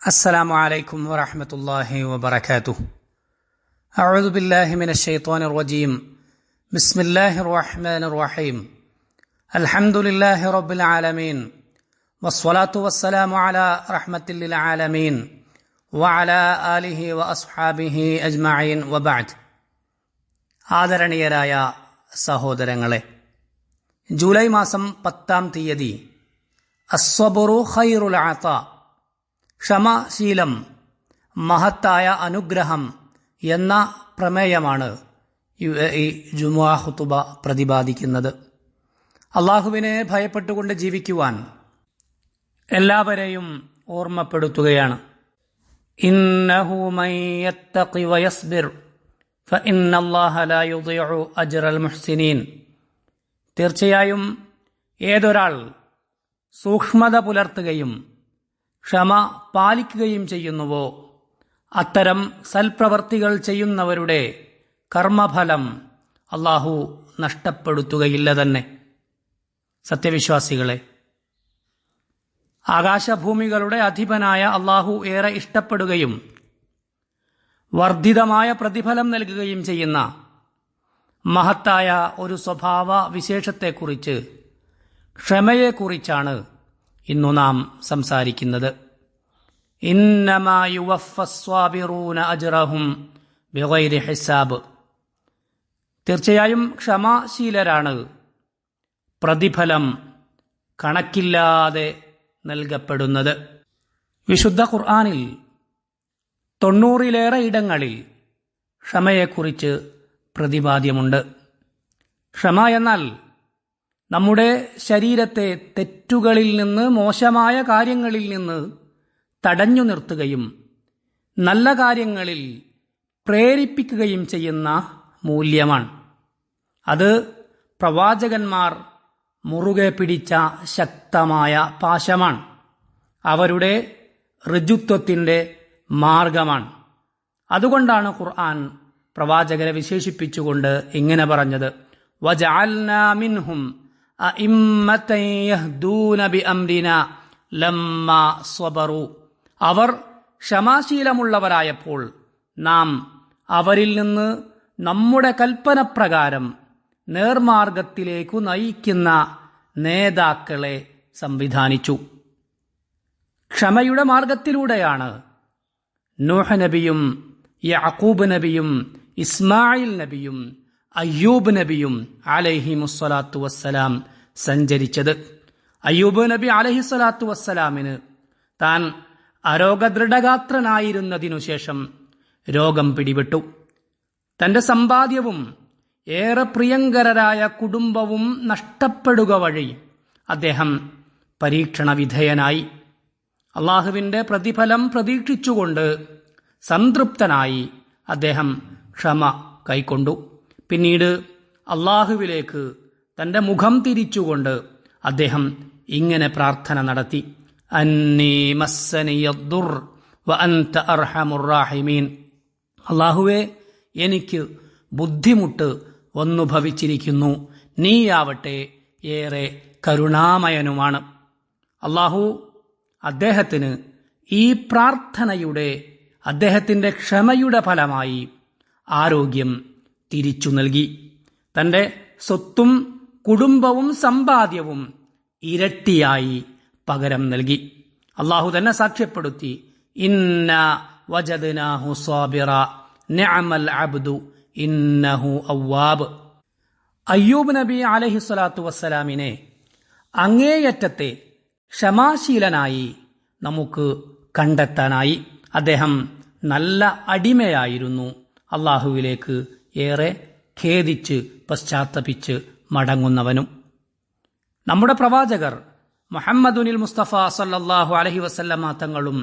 السلام عليكم ورحمة الله وبركاته. أعوذ بالله من الشيطان الرجيم. بسم الله الرحمن الرحيم. الحمد لله رب العالمين والصلاة والسلام على رحمة للعالمين وعلى آله وأصحابه أجمعين وبعد. ആദരണീയരായ സഹോദരങ്ങളെ, ജൂലൈ മാസം 10-ാം തീയതി അസ്സബറു ഖൈറുൽ അതാ, ക്ഷമാശീലം മഹത്തായ അനുഗ്രഹം എന്ന പ്രമേയമാണ് UAE ജുമുഅ ഖുതുബ പ്രതിപാദിക്കുന്നത്. അള്ളാഹുവിനെ ഭയപ്പെട്ടുകൊണ്ട് ജീവിക്കുവാൻ എല്ലാവരെയും ഓർമ്മപ്പെടുത്തുകയാണ്. ഇന്നഹു മൻ യത്തഖി വയസ്ബിർ ഫഇന്നല്ലാഹ ലാ യുദിഉ അജ്റൽ മുഹ്സിനീൻ. തീർച്ചയായും ഏതൊരാൾ സൂക്ഷ്മത പുലർത്തുകയും ക്ഷമ പാലിക്കുകയും ചെയ്യുന്നുവോ അത്തരം സൽപ്രവർത്തികൾ ചെയ്യുന്നവരുടെ കർമ്മഫലം അള്ളാഹു നഷ്ടപ്പെടുത്തുകയില്ല തന്നെ. സത്യവിശ്വാസികളെ, ആകാശഭൂമികളുടെ അധിപനായ അള്ളാഹു ഏറെ ഇഷ്ടപ്പെടുകയും വർദ്ധിതമായ പ്രതിഫലം നൽകുകയും ചെയ്യുന്ന മഹത്തായ ഒരു സ്വഭാവ വിശേഷത്തെക്കുറിച്ച്, ക്ഷമയെക്കുറിച്ചാണ് ഇന്നു നാം സംസാരിക്കുന്നത്. ഇന്നമാ യുവഫസ്വാബിറൂന അജ്റഹും ബിഗൈരി ഹിസാബ്. തീർച്ചയായും ക്ഷമാശീലരാണ് പ്രതിഫലം കണക്കില്ലാതെ നൽകപ്പെടുന്നത്. വിശുദ്ധ ഖുർആനിൽ 90-ലേറെ ഇടങ്ങളിൽ ക്ഷമയെക്കുറിച്ച് പ്രതിപാദ്യമുണ്ട്. ക്ഷമ എന്നാൽ നമ്മുടെ ശരീരത്തെ തെറ്റുകളിൽ നിന്ന്, മോശമായ കാര്യങ്ങളിൽ നിന്ന് തടഞ്ഞു നിർത്തുകയും നല്ല കാര്യങ്ങളിൽ പ്രേരിപ്പിക്കുകയും ചെയ്യുന്ന മൂല്യമാണ്. അത് പ്രവാചകന്മാർ മുറുകെ പിടിച്ച ശക്തമായ പാശമാണ്. അവരുടെ ഋജുത്വത്തിന്റെ മാർഗമാണ്. അതുകൊണ്ടാണ് ഖുർആൻ പ്രവാചകരെ വിശേഷിപ്പിച്ചുകൊണ്ട് ഇങ്ങനെ പറഞ്ഞത്: വജഅൽനാ മിൻഹും അഇമ്മതൻ യഹ്ദൂന ബിഅംരിനാ ലമ്മാ സ്വബറു. അവർ ക്ഷമാശീലമുള്ളവരായപ്പോൾ നാം അവരിൽ നിന്ന് നമ്മുടെ കൽപ്പനപ്രകാരം നേർമാർഗത്തിലേക്കു നയിക്കുന്ന നേതാക്കളെ സംവിധാനിച്ചു. ക്ഷമയുടെ മാർഗത്തിലൂടെയാണ് നൂഹ് നബിയും യഅഖൂബ് നബിയും ഇസ്മായിൽ നബിയും അയ്യൂബ് നബിയും അലൈഹിമുസ്സലാത്തു വസ്സലാം സഞ്ചരിച്ചത്. അയ്യൂബ് നബി അലൈഹിസ്സലാത്തു വസ്സലാമിന് താൻ അരോഗദൃഢഗാത്രനായിരുന്നതിനു ശേഷം രോഗം പിടിപെട്ടു. തന്റെ സമ്പാദ്യവും ഏറെ പ്രിയങ്കരരായ കുടുംബവും നഷ്ടപ്പെടുക വഴി അദ്ദേഹം പരീക്ഷണ വിധേയനായി. അള്ളാഹുവിന്റെ പ്രതിഫലം പ്രതീക്ഷിച്ചുകൊണ്ട് സംതൃപ്തനായി അദ്ദേഹം ക്ഷമ കൈക്കൊണ്ടു. പിന്നീട് അള്ളാഹുവിലേക്ക് തന്റെ മുഖം തിരിച്ചുകൊണ്ട് അദ്ദേഹം ഇങ്ങനെ പ്രാർത്ഥന നടത്തി: അന്നീ മസ്സനിയദ്ദുർ വ അൻത അർഹമുർ റാഹിമീൻ. അള്ളാഹുവേ, എനിക്ക് ബുദ്ധിമുട്ട് വന്നു ഭവിച്ചിരിക്കുന്നു, നീയാവട്ടെ ഏറെ കരുണാമയനുമാണ്. അള്ളാഹു അദ്ദേഹത്തിന് ഈ പ്രാർത്ഥനയുടെ, അദ്ദേഹത്തിന്റെ ക്ഷമയുടെ ഫലമായി ആരോഗ്യം തിരിച്ചു നൽകി. തന്റെ സ്വത്തും കുടുംബവും സമ്പാദ്യവും ഇരട്ടിയായി പകരം നൽകി. അള്ളാഹു തന്നെ സാക്ഷ്യപ്പെടുത്തി: ഇന്നാ വജദ്നാഹു സ്വാബിറ നിഅമൽ അബ്ദു ഇന്നഹു അവ്വാബ്. അയ്യൂബ് നബി അലൈഹിസ്സലാത്തു വസ്സലാമിനെ അങ്ങേയറ്റത്തെ ക്ഷമാശീലനായി നമുക്ക് കണ്ടെത്താനായി. അദ്ദേഹം നല്ല അടിമയായിരുന്നു, അള്ളാഹുവിലേക്ക് ഏറെ ഖേദിച്ച് പശ്ചാത്തപിച്ച് മടങ്ങുന്നവനും. നമ്മുടെ പ്രവാചകർ മുഹമ്മദുനിൽ മുസ്തഫ സല്ലല്ലാഹു അലൈഹി വസല്ലമ തങ്ങളും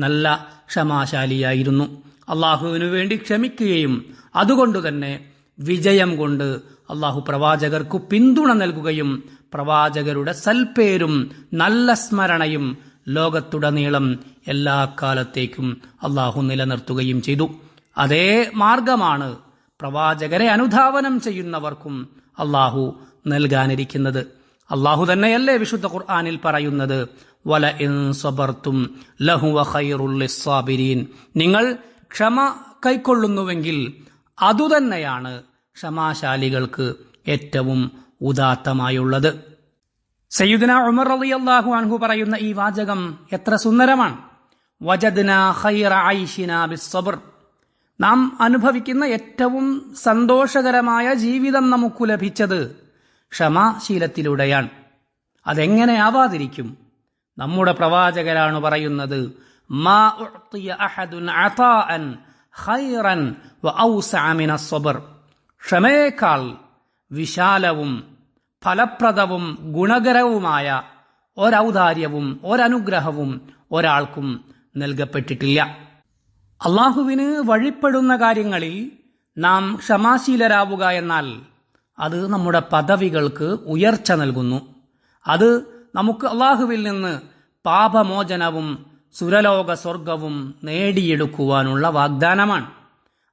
നല്ല ക്ഷമാശാലിയായിരുന്നു. അള്ളാഹുവിനു വേണ്ടി ക്ഷമിക്കുകയും അതുകൊണ്ടുതന്നെ വിജയം കൊണ്ട് അള്ളാഹു പ്രവാചകർക്കു പിന്തുണ നൽകുകയും പ്രവാചകരുടെ സൽപ്പേരും നല്ല സ്മരണയും ലോകത്തുടനീളം എല്ലാ കാലത്തേക്കും അള്ളാഹു നിലനിർത്തുകയും ചെയ്തു. അതേ മാർഗമാണ് പ്രവാചകരെ അനുധാവനം ചെയ്യുന്നവർക്കും അള്ളാഹു നൽകാനിരിക്കുന്നത്. അള്ളാഹു തന്നെയല്ലേ വിശുദ്ധ ഖുർആനിൽ പറയുന്നത്, വല ഇൻ സബർതും ലഹുവ ഖൈറുൽ ലിസ്സാബിരീൻ. നിങ്ങൾ ക്ഷമ കൈക്കൊള്ളുന്നുവെങ്കിൽ അതുതന്നെയാണ് ക്ഷമാശാലികൾക്ക് ഏറ്റവും ഉദാത്തമായുള്ളത്. സയ്യിദുനാ ഉമർ റളിയല്ലാഹു അൻഹു പറയുന്ന ഈ വാചകം എത്ര സുന്ദരമാണ്. വജദ്നാ ഖൈറ ഐശിനാ ബിസ്സബ്ർ. നാം അനുഭവിക്കുന്ന ഏറ്റവും സന്തോഷകരമായ ജീവിതം നമുക്ക് ലഭിച്ചത് ക്ഷമാശീലത്തിലൂടെയാണ്. അതെങ്ങനെയാവാതിരിക്കും? നമ്മുടെ പ്രവാചകരാണ് പറയുന്നത്, മാ ഉഅ്തിയ അഹദുൻ അതാഅൻ ഖൈറൻ വഔസഅ മിനസ് സബ്ർ. ക്ഷമയേക്കാൾ വിശാലവും ഫലപ്രദവും ഗുണകരവുമായ ഒരൗദാര്യവും ഒരനുഗ്രഹവും ഒരാൾക്കും നൽകപ്പെട്ടിട്ടില്ല. അള്ളാഹുവിന് വഴിപ്പെടുന്ന കാര്യങ്ങളിൽ നാം ക്ഷമാശീലരാവുക എന്നാൽ അത് നമ്മുടെ പദവികൾക്ക് ഉയർച്ച നൽകുന്നു. അത് നമുക്ക് അള്ളാഹുവിൽ നിന്ന് പാപമോചനവും സുരലോക സ്വർഗവും നേടിയെടുക്കുവാനുള്ള വാഗ്ദാനമാണ്.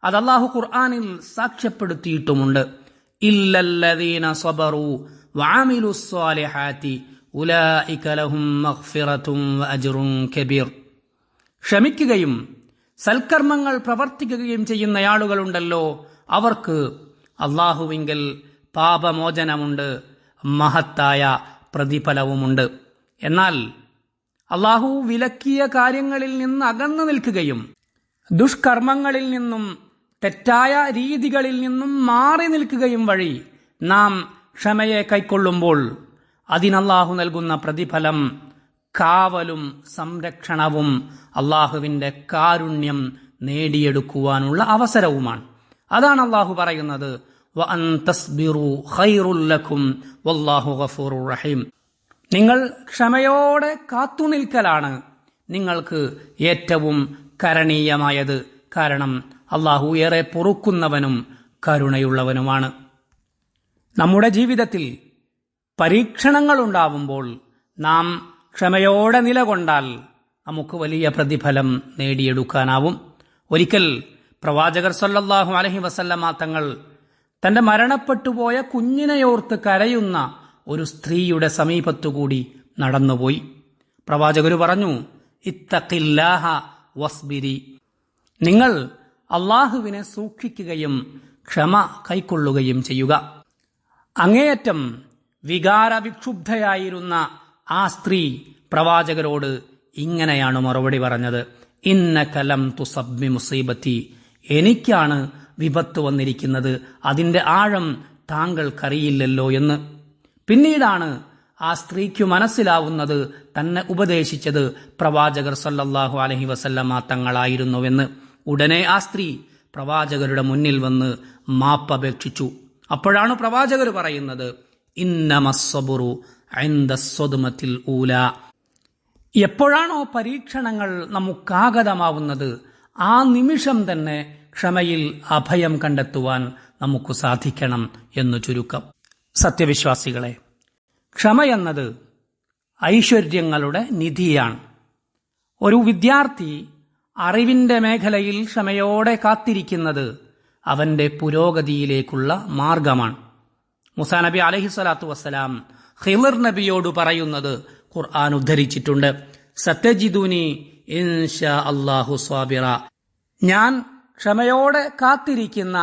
അത് അള്ളാഹു ഖുർആനിൽ സാക്ഷ്യപ്പെടുത്തിയിട്ടുമുണ്ട്. ഇല്ലല്ലദീന സബറു വഅമിലുസ് സ്വാലിഹാത്തി ഉലൈക ലഹും മഗ്ഫിറതും വഅജ്റുൻ കബീർ. ക്ഷമിക്കുകയും സൽക്കർമ്മങ്ങൾ പ്രവർത്തിക്കുകയും ചെയ്യുന്ന ആളുകളുണ്ടല്ലോ, അവർക്ക് അള്ളാഹുവിങ്കൽ പാപമോചനമുണ്ട്, മഹത്തായ പ്രതിഫലവുമുണ്ട്. എന്നാൽ അള്ളാഹു വിലക്കിയ കാര്യങ്ങളിൽ നിന്ന് അകന്നു നിൽക്കുകയും ദുഷ്കർമ്മങ്ങളിൽ നിന്നും തെറ്റായ രീതികളിൽ നിന്നും മാറി നിൽക്കുകയും വഴി നാം ക്ഷമയെ കൈക്കൊള്ളുമ്പോൾ അതിനല്ലാഹു നൽകുന്ന പ്രതിഫലം കാവലും സംരക്ഷണവും അള്ളാഹുവിന്റെ കാരുണ്യം നേടിയെടുക്കുവാനുള്ള അവസരവുമാണ്. അതാണ് അള്ളാഹു പറയുന്നത്, വഅൻ തസ്ബിറു ഖൈറുൽ ലക്കും വല്ലാഹു ഗഫൂറുർ റഹീം. നിങ്ങൾ ക്ഷമയോടെ കാത്തുനിൽക്കലാണ് നിങ്ങൾക്ക് ഏറ്റവും കരണീയമായത്. കാരണം അള്ളാഹു ഏറെ പൊറുക്കുന്നവനും കരുണയുള്ളവനുമാണ്. നമ്മുടെ ജീവിതത്തിൽ പരീക്ഷണങ്ങൾ ഉണ്ടാവുമ്പോൾ നാം ക്ഷമയോടെ നിലകൊണ്ടാൽ നമുക്ക് വലിയ പ്രതിഫലം നേടിയെടുക്കാനാവും. ഒരിക്കൽ പ്രവാചകർ സല്ലല്ലാഹു അലൈഹി വസല്ലമ തങ്ങൾ തന്റെ മരണപ്പെട്ടുപോയ കുഞ്ഞിനെയോർത്ത് കരയുന്ന ഒരു സ്ത്രീയുടെ സമീപത്തുകൂടി നടന്നുപോയി. പ്രവാചകർ പറഞ്ഞു, ഇത്തഖില്ലാഹ വസ്ബിരി. നിങ്ങൾ അള്ളാഹുവിനെ സൂക്ഷിക്കുകയും ക്ഷമ കൈക്കൊള്ളുകയും ചെയ്യുക. അങ്ങേയറ്റം വികാരവിക്ഷുബ്ധയായിരുന്ന ആ സ്ത്രീ പ്രവാചകരോട് ഇങ്ങനെയാണ് മറുപടി പറഞ്ഞത്, ഇന്നക ലം തുസബ്ബി മുസീബത്തി. എനിക്കാണ് വിപത്ത് വന്നിരിക്കുന്നത്, അതിന്റെ ആഴം താങ്കൾക്കറിയില്ലല്ലോ എന്ന്. പിന്നീടാണ് ആ സ്ത്രീക്ക് മനസ്സിലാവുന്നത് തന്നെ ഉപദേശിച്ചത് പ്രവാചകർ സല്ലല്ലാഹു അലൈഹി വസല്ലമ തങ്ങളായിരുന്നുവെന്ന്. ഉടനെ ആ സ്ത്രീ പ്രവാചകരുടെ മുന്നിൽ വന്ന് മാപ്പപേക്ഷിച്ചു. അപ്പോഴാണ് പ്രവാചകർ പറയുന്നത്, ഇന്നമസ്സബ്റു ഇൻദസ്സദ്മത്തിൽ ഊല. എപ്പോഴാണോ പരീക്ഷണങ്ങൾ നമുക്കാഗതമാവുന്നത് ആ നിമിഷം തന്നെ ക്ഷമയിൽ അഭയം കണ്ടെത്തുവാൻ നമുക്ക് സാധിക്കണം എന്ന് ചുരുക്കം. സത്യവിശ്വാസികളെ, ക്ഷമയെന്നത് ഐശ്വര്യങ്ങളുടെ നിധിയാണ്. ഒരു വിദ്യാർത്ഥി അറിവിന്റെ മേഖലയിൽ ക്ഷമയോടെ കാത്തിരിക്കുന്നത് അവന്റെ പുരോഗതിയിലേക്കുള്ള മാർഗമാണ്. മൂസാ നബി അലൈഹി സ്വലാത്തു വസ്സലാം ഖിളിർ നബിയോട് പറയുന്നത് ഖുർആൻ ഉദ്ധരിച്ചിട്ടുണ്ട്, സത്യജിദുനി ഇൻഷാ അല്ലാഹു സ്വാബിറ. ഞാൻ ക്ഷമയോടെ കാത്തിരിക്കുന്ന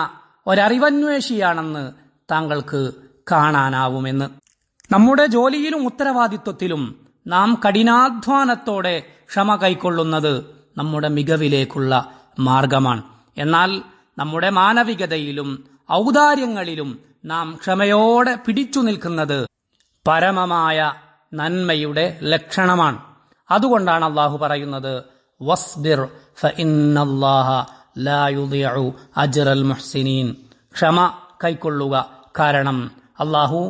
ഒരറിവന്വേഷിയാണെന്ന് താങ്കൾക്ക് കാണാനാവുമെന്ന്. നമ്മുടെ ജോലിയിലും ഉത്തരവാദിത്വത്തിലും നാം കഠിനാധ്വാനത്തോടെ ക്ഷമ കൈക്കൊള്ളുന്നത് നമ്മുടെ മികവിലേക്കുള്ള മാർഗമാണ്. എന്നാൽ നമ്മുടെ മാനവികതയിലും ഔദാര്യങ്ങളിലും നാം ക്ഷമയോടെ പിടിച്ചു നിൽക്കുന്നത് പരമമായ നന്മയുടെ ലക്ഷണമാണ്. അതുകൊണ്ടാണ് അള്ളാഹു പറയുന്നത്, വസ്ബിർ ഫഇന്നല്ലാഹ ലാ യുദിഉ അജ്റൽ മുഹ്സിനീൻ. ക്ഷമ കൈക്കൊള്ളുക, കാരണം അള്ളാഹു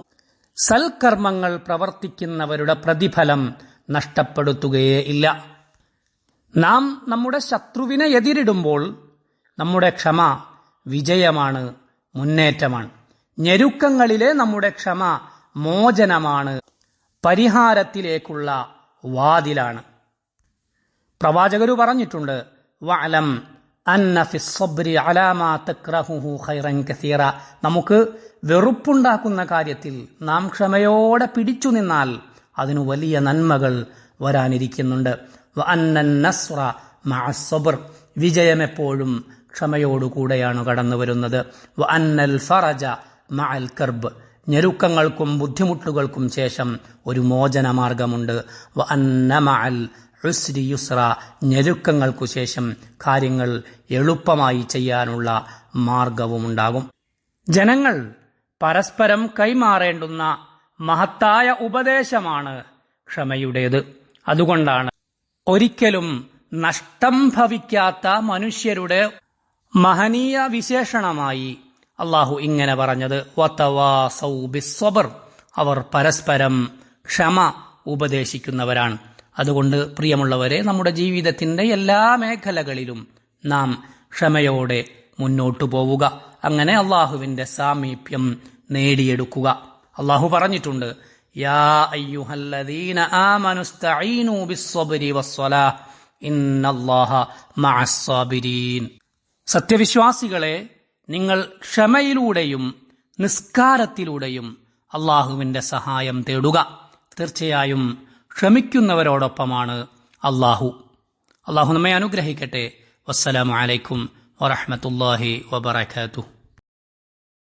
സൽക്കർമ്മങ്ങൾ പ്രവർത്തിക്കുന്നവരുടെ പ്രതിഫലം നഷ്ടപ്പെടുത്തുകയേ ഇല്ല. നാം നമ്മുടെ ശത്രുവിനെ എതിരിടുമ്പോൾ നമ്മുടെ ക്ഷമ വിജയമാണ്, മുന്നേറ്റമാണ്. ഞെരുക്കങ്ങളിലെ നമ്മുടെ ക്ഷമ മോചനമാണ്, പരിഹാരത്തിലേക്കുള്ള വാതിലാണ്. പ്രവാചകരു പറഞ്ഞിട്ടുണ്ട്, വഅലം അന്ന ഫിസ്സബ്രി അലാ മാ തക്റഹുഹു ഖൈറൻ കസീറ. നമുക്ക് വെറുപ്പുണ്ടാക്കുന്ന കാര്യത്തിൽ നാം ക്ഷമയോടെ പിടിച്ചു നിന്നാൽ അതിനു വലിയ നന്മകൾ വരാനിരിക്കുന്നുണ്ട്. വഅന്നൻ നസ്റ മഅസ് സബ്ർ. വിജയം എപ്പോഴും ക്ഷമയോടുകൂടെയാണ് കടന്നു വരുന്നത്. വഅന്നൽ ഫറജ മഅൽ കർബ്. ഞെരുക്കങ്ങൾക്കും ബുദ്ധിമുട്ടുകൾക്കും ശേഷം ഒരു മോചന മാർഗമുണ്ട്. വഅന്ന മഅൽ ഉസ്രി യുസ്ര. ഞെരുക്കങ്ങൾക്കു ശേഷം കാര്യങ്ങൾ എളുപ്പമായി ചെയ്യാനുള്ള മാർഗവുമുണ്ടാകും. ജനങ്ങൾ പരസ്പരം കൈമാറേണ്ടുന്ന മഹത്തായ ഉപദേശമാണ് ക്ഷമയുടേത്. അതുകൊണ്ടാണ് ഒരിക്കലും നഷ്ടം ഭവിക്കാത്ത മനുഷ്യരുടെ മഹനീയ വിശേഷണമായി അള്ളാഹു ഇങ്ങനെ പറഞ്ഞത്, വതവാസൗ ബിസ്സബ്ർ. അവർ പരസ്പരം ക്ഷമ ഉപദേശിക്കുന്നവരാണ്. അതുകൊണ്ട് പ്രിയമുള്ളവരെ, നമ്മുടെ ജീവിതത്തിന്റെ എല്ലാ മേഖലകളിലും നാം ക്ഷമയോടെ മുന്നോട്ടു പോവുക. അങ്ങനെ അള്ളാഹുവിന്റെ സാമീപ്യം നേടിയെടുക്കുക. അള്ളാഹു പറഞ്ഞിട്ടുണ്ട്, യാ അയ്യുഹല്ലദീന ആമനുസ്തഈനൂ ബിസ്സബ്രി വസ്സലാഹ് ഇന്നല്ലാഹ മഅസ്സാബിരീൻ. സത്യവിശ്വാസികളെ, നിങ്ങൾ ക്ഷമയിലൂടെയും നിസ്കാരത്തിലൂടെയും അള്ളാഹുവിന്റെ സഹായം തേടുക. തീർച്ചയായും ക്ഷമിക്കുന്നവരോടൊപ്പമാണ് അള്ളാഹു. അള്ളാഹു നമ്മെ അനുഗ്രഹിക്കട്ടെ. വസ്സലാമു അലൈക്കും വറഹ്മത്തുള്ളാഹി വബറകാതുഹു.